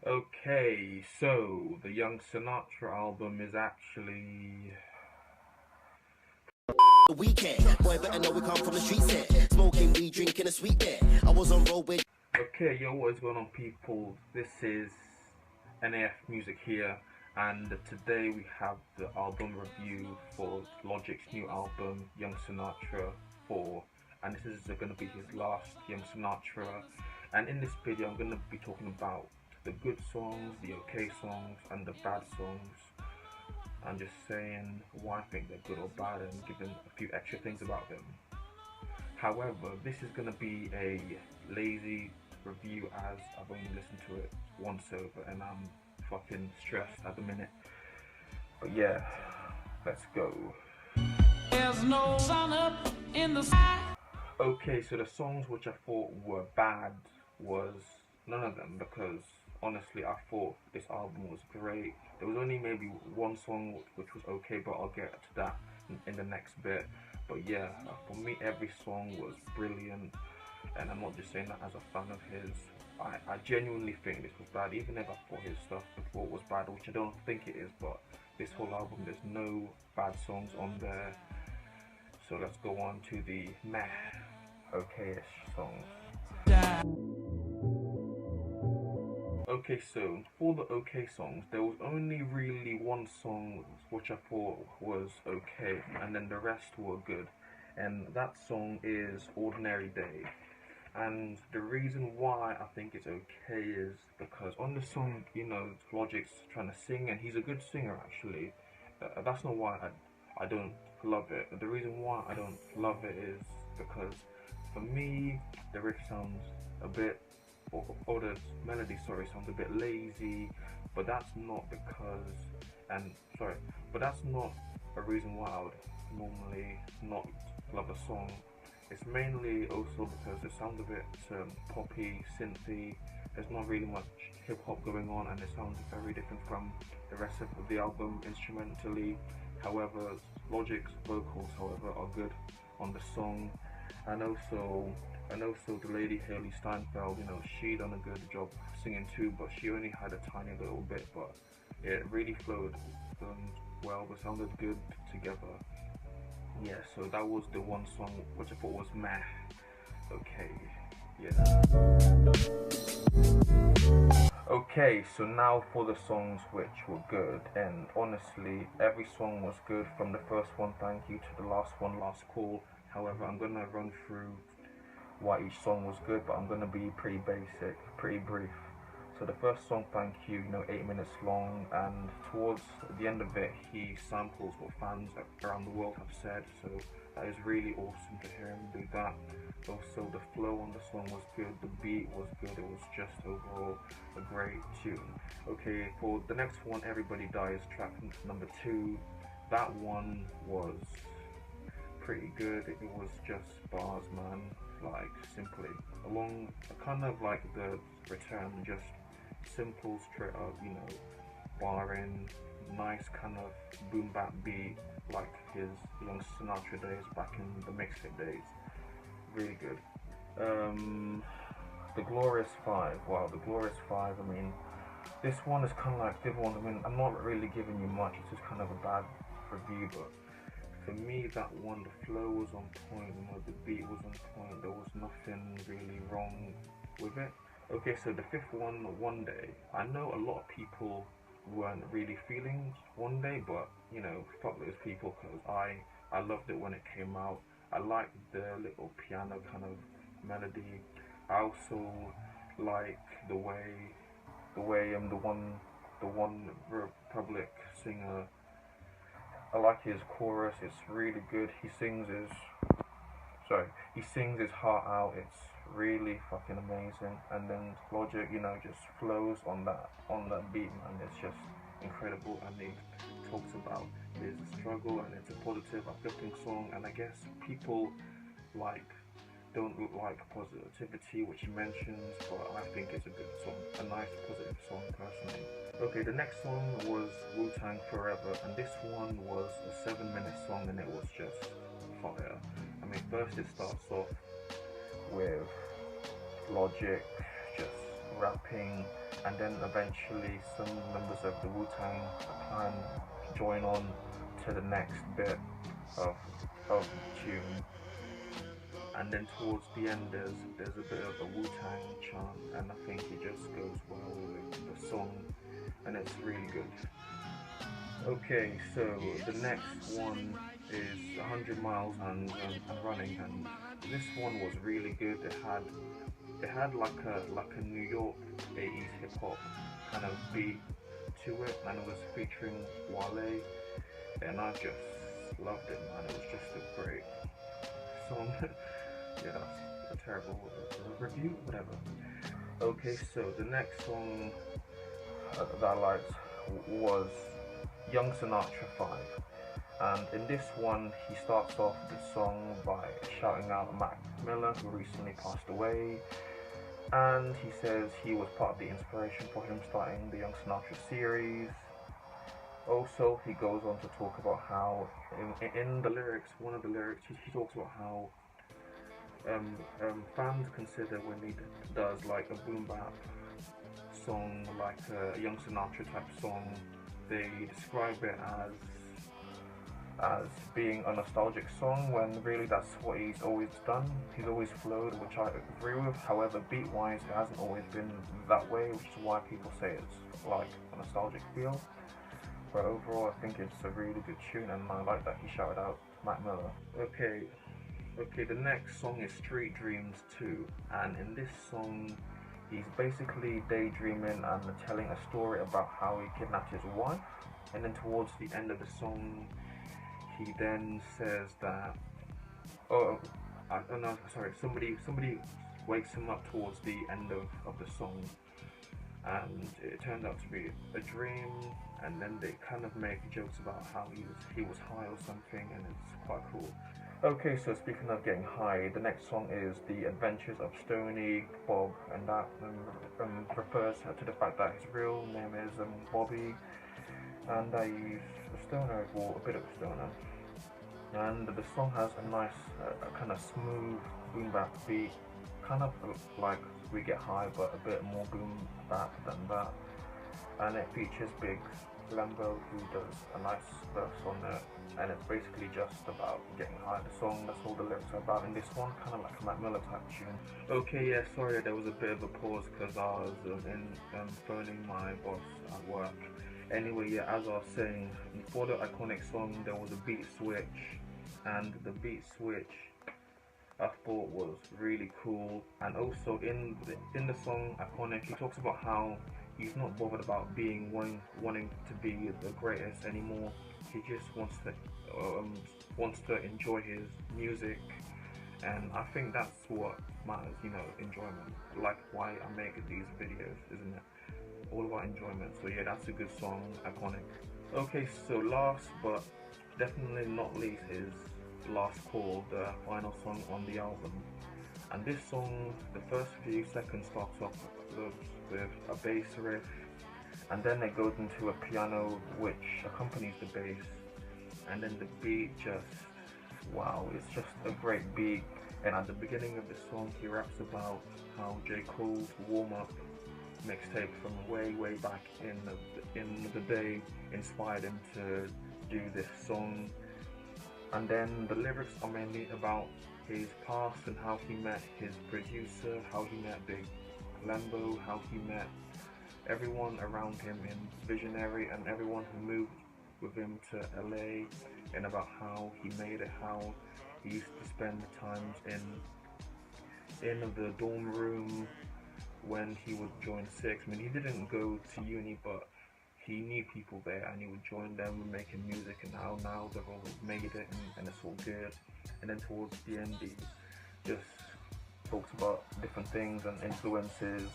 Okay, so the Young Sinatra album is actually the weekend. Boy, better know we come from the street set. Smoking weed, drinking a sweet bit. I was on road with. Okay, yo, what is going on, people? This is NAF Music here, and today we have the album review for Logic's new album, Young Sinatra 4, and this is going to be his last Young Sinatra. And in this video, I'm going to be talking about the good songs, the okay songs, and the bad songs. I'm just saying why I think they're good or bad and giving a few extra things about them. However, this is going to be a lazy review as I've only listened to it once over and I'm fucking stressed at the minute. But yeah, let's go. There's no sun up in the sky. Okay, so the songs which I thought were bad was none of them, because honestly I thought this album was great. There was only maybe one song which was okay, but I'll get to that in the next bit. But yeah, for me every song was brilliant, and I'm not just saying that as a fan of his. I genuinely think this was bad, even if I thought his stuff before was bad, which I don't think it is, but this whole album there's no bad songs on there. So let's go on to the meh, okay-ish songs. Okay, so for the okay songs, there was only really one song which I thought was okay, and then the rest were good. And that song is Ordinary Day. And the reason why I think it's okay is because on the song, you know, Logic's trying to sing, and he's a good singer actually. That's not why I don't love it. The reason why I don't love it is because for me, the riff sounds a bit, or the melody, sounds a bit lazy, but that's not because, but that's not a reason why I would normally not love a song. It's mainly also because it sounds a bit poppy, synthy. There's not really much hip hop going on, and it sounds very different from the rest of the album instrumentally. However, Logic's vocals, however, are good on the song, and also the lady Haley Steinfeld, you know, she done a good job singing too, but she only had a tiny little bit, but it really flowed well, but sounded good together. Yeah, so that was the one song which I thought was meh. Okay, yeah. Okay, so now for the songs which were good, and honestly, every song was good, from the first one, Thank You, to the last one, Last Call. However, I'm gonna run through why each song was good, but I'm gonna be pretty basic, pretty brief. So the first song, Thank You, 8 minutes long, and towards the end of it, he samples what fans around the world have said, so that is really awesome to hear him do that. Also, the flow on the song was good, the beat was good, it was just overall a great tune. Okay, for the next one, Everybody Dies, track number 2, that one was pretty good. It was just bars, man, like simply along kind of like the return, just simple, straight up, you know, barring, nice kind of boom bap beat like his Young Sinatra days back in the mixtape days. Really good. The Glorious Five. Wow, the Glorious Five. I mean, this one is kind of like the other one. I mean, I'm not really giving you much. It's just kind of a bad review, but for me, that one, the flow was on point, you know, the beat was on point, there was nothing really wrong with it. Okay, so the fifth one, One Day. I know a lot of people weren't really feeling One Day, but, you know, fuck those people, because I loved it when it came out. I liked the little piano kind of melody. I also like the way the one Republic singer, I like his chorus, it's really good. He sings his heart out, it's really fucking amazing. And then Logic, you know, just flows on that beat, man. It's just incredible, and he talks about his struggle, and it's a positive, uplifting song. And I guess people don't like positivity, which he mentions, but I think it's a good song, a nice positive song personally. Okay, the next song was Wu-Tang Forever, and this one was a 7-minute song, and it was just fire. I mean, first it starts off with Logic just rapping, and then eventually some members of the Wu-Tang Clan join on to the next bit of the tune, and then towards the end there's a bit of a Wu-Tang chant, and I think it just goes well with the song, and it's really good. Okay, so the next one is 100 Miles and Running, and this one was really good. It had like a New York 80s hip hop kind of beat to it, and it was featuring Wale, and I just loved it, man. It was just a great song. Yeah, that's a terrible review, whatever. Okay, so the next song that I liked was Young Sinatra 5, and in this one he starts off the song by shouting out Mac Miller, who recently passed away, and he says he was part of the inspiration for him starting the Young Sinatra series. Also, he goes on to talk about how in the lyrics, one of the lyrics, he talks about how fans consider when he does like a boom bap song, like a Young Sinatra type song, they describe it as being a nostalgic song, when really that's what he's always done. He's always flowed, which I agree with. However, beat wise it hasn't always been that way, which is why people say it's like a nostalgic feel. But overall I think it's a really good tune, and I like that he shouted out Mac Miller. Okay, the next song is Street Dreams 2, and in this song he's basically daydreaming and telling a story about how he kidnapped his wife, and then towards the end of the song he then says that somebody wakes him up towards the end of the song, and it turned out to be a dream, and then they kind of make jokes about how he was high or something, and it's quite cool. Okay, so speaking of getting high, the next song is The Adventures of Stony Bob, and that refers to the fact that his real name is Bobby, and that he's a stoner, or a bit of a stoner. And the song has a nice, kind of smooth boom bap beat, kind of like We Get High, but a bit more boom bap than that. And it features Big Lambo, who does a nice verse on it, and it's basically just about getting high. The song, that's all the lyrics are about in this one, kind of like a Mac Miller type tune. Okay, yeah, sorry, there was a bit of a pause because I was phoning my boss at work. Anyway, yeah, as I was saying, for the iconic song there was a beat switch, and the beat switch I thought was really cool. And also in the song Iconic, he talks about how he's not bothered about wanting to be the greatest anymore. He just wants to enjoy his music, and I think that's what matters, you know, enjoyment. Like why I make these videos, isn't it? All about enjoyment. So yeah, that's a good song, Iconic. Okay, so last but definitely not least is Last Call, the final song on the album. And this song, the first few seconds starts off with a bass riff, and then it goes into a piano which accompanies the bass, and then the beat just, wow, it's just a great beat. And at the beginning of the song he raps about how J. Cole's warm-up mixtape from way back in the day inspired him to do this song. And then the lyrics are mainly about his past and how he met his producer, how he met Big Lambo, how he met everyone around him in Visionary and everyone who moved with him to LA, and about how he made it, how he used to spend times in the dorm room when he would join Six. I mean, he didn't go to uni, but he knew people there and he would join them making music, and how now they've all made it and it's all good. And then towards the end he just talks about different things and influences,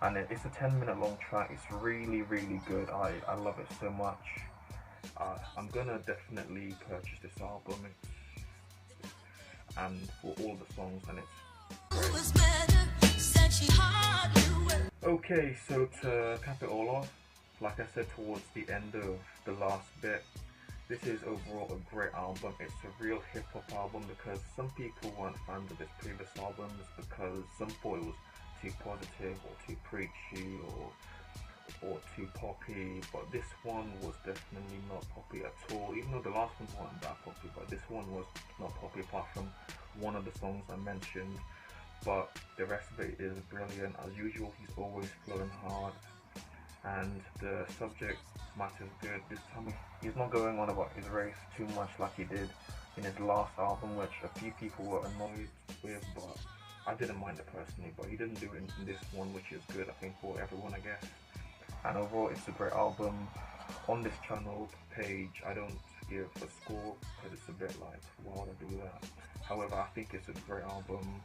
and it's a 10-minute long track. It's really good. I love it so much. I'm gonna definitely purchase this album, and for all the songs, and it's great. Okay, so to cap it all off, like I said towards the end of the last bit, this is overall a great album. It's a real hip-hop album, because some people weren't fans of his previous albums because some thought it was too positive or too preachy or too poppy, but this one was definitely not poppy at all, even though the last ones weren't that poppy, but this one was not poppy apart from one of the songs I mentioned. But the rest of it is brilliant. As usual, he's always flowing hard, and the subject matter is good. This time he's not going on about his race too much like he did in his last album, which a few people were annoyed with, but I didn't mind it personally. But he didn't do it in this one, which is good, I think, for everyone, I guess. And overall, it's a great album. On this channel page, I don't give a score because it's a bit like, why would I do that? However, I think it's a great album,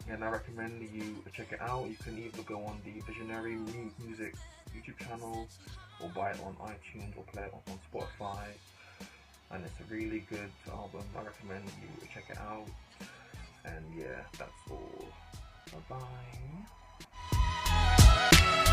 and I recommend you check it out. You can either go on the Visionary Music YouTube channel or buy it on iTunes or play it on Spotify, and it's a really good album. I recommend you check it out, and yeah, that's all. Bye bye.